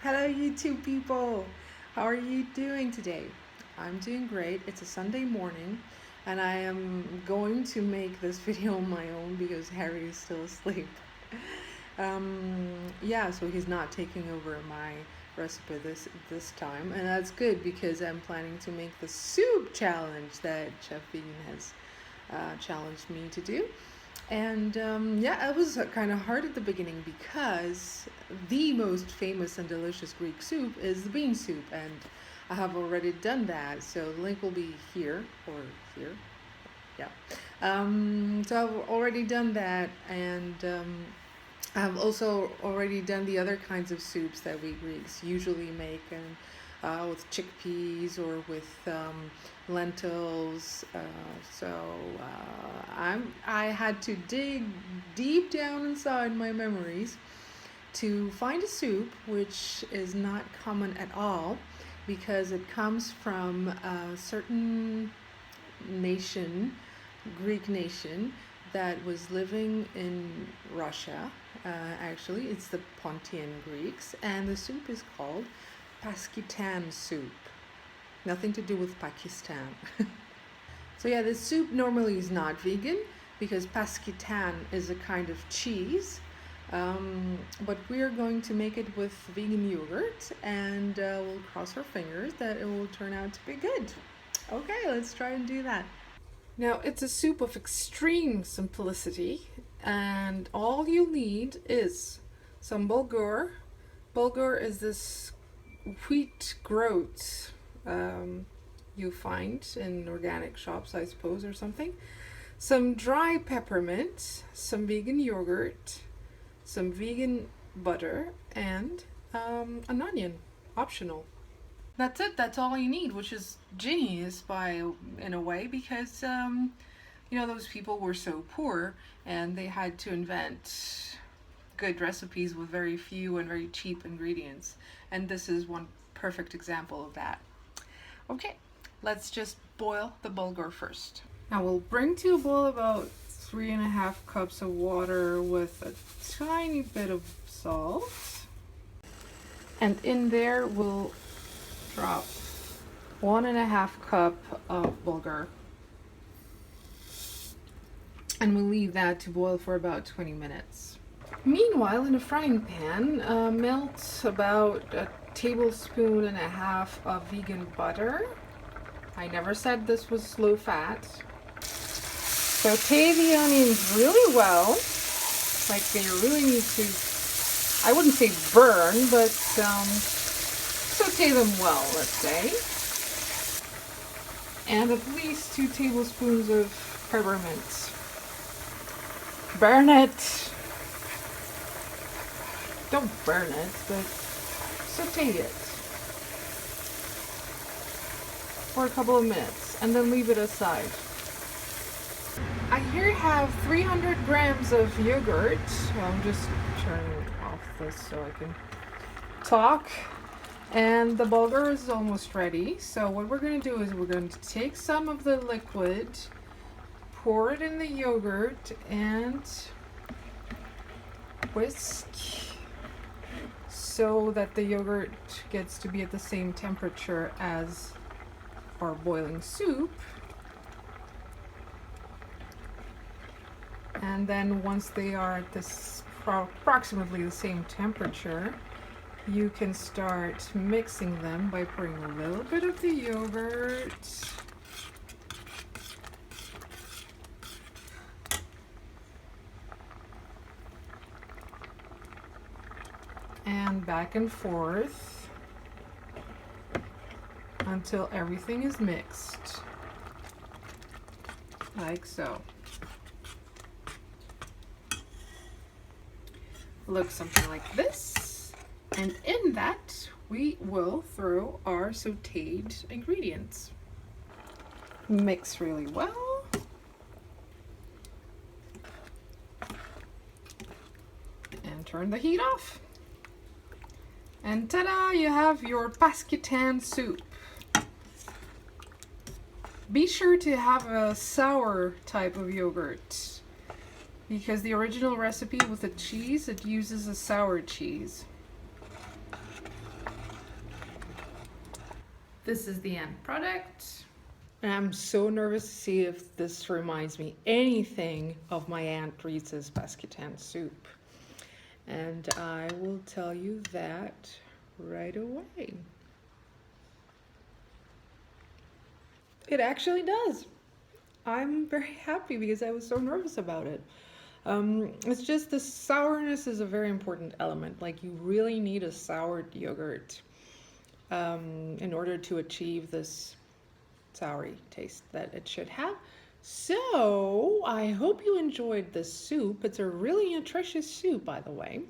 Hello YouTube people! How are you doing today? I'm doing great. It's a Sunday morning and I am going to make this video on my own because Harry is still asleep. Yeah, so he's not taking over my recipe this time, and that's good because I'm planning to make the soup challenge that Chef Vegan has challenged me to do. And yeah, it was kind of hard at the beginning because the most famous and delicious Greek soup is the bean soup, and I have already done that. So the link will be here or here. Yeah. So I've already done that, and I've also already done the other kinds of soups that we Greeks usually make, and with chickpeas or with lentils. I had to dig deep down inside my memories to find a soup which is not common at all because it comes from a certain nation, Greek nation, that was living in Russia. Actually, it's the Pontian Greeks, and the soup is called Paskitan soup. Nothing to do with Pakistan. So yeah, this soup normally is not vegan because Paskitan is a kind of cheese. But we are going to make it with vegan yogurt, and we'll cross our fingers that it will turn out to be good. Okay, let's try and do that. Now, it's a soup of extreme simplicity, and all you need is some bulgur. Bulgur is this wheat groat you find in organic shops, I suppose, or something. Some dry peppermint, some vegan yogurt, some vegan butter, and an onion, optional. That's it. That's all you need, which is genius in a way because those people were so poor and they had to invent good recipes with very few and very cheap ingredients, and this is one perfect example of that. Okay, let's just boil the bulgur first. Now we'll bring to a boil about 3.5 cups of water with a tiny bit of salt, and in there we'll drop 1.5 cup of bulgur, and we'll leave that to boil for about 20 minutes. Meanwhile, in a frying pan, melt about 1.5 tablespoons of vegan butter. I never said this was low fat. Saute the onions really well, like they really need to, I wouldn't say burn, but saute them well, let's say. And at least 2 tablespoons of peppermint. Burn it! Don't burn it, but saute it for a couple of minutes and then leave it aside. I here have 300 grams of yogurt. I'm just turning off this so I can talk. And the bulgur is almost ready. So what we're going to do is we're going to take some of the liquid, pour it in the yogurt, and whisk so that the yogurt gets to be at the same temperature as our boiling soup. And then once they are at this approximately the same temperature, you can start mixing them by pouring a little bit of the yogurt and back and forth until everything is mixed, like so. Looks something like this, and in that we will throw our sauteed ingredients. Mix really well. And turn the heat off. And ta-da! You have your Paskitan soup. Be sure to have a sour type of yogurt because the original recipe with the cheese, it uses a sour cheese. This is the end product. And I'm so nervous to see if this reminds me anything of my Aunt Risa's Paskitan soup. And I will tell you that right away. It actually does. I'm very happy because I was so nervous about it. It's just the sourness is a very important element. Like, you really need a soured yogurt in order to achieve this soury taste that it should have. So I hope you enjoyed this soup. It's a really nutritious soup, by the way.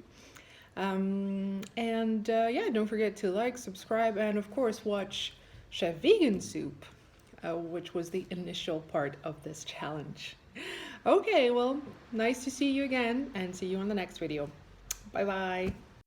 Yeah, don't forget to like, subscribe, and of course watch Chef Vegan Soup, which was the initial part of this challenge. Okay, well, nice to see you again, and see you on the next video. Bye bye.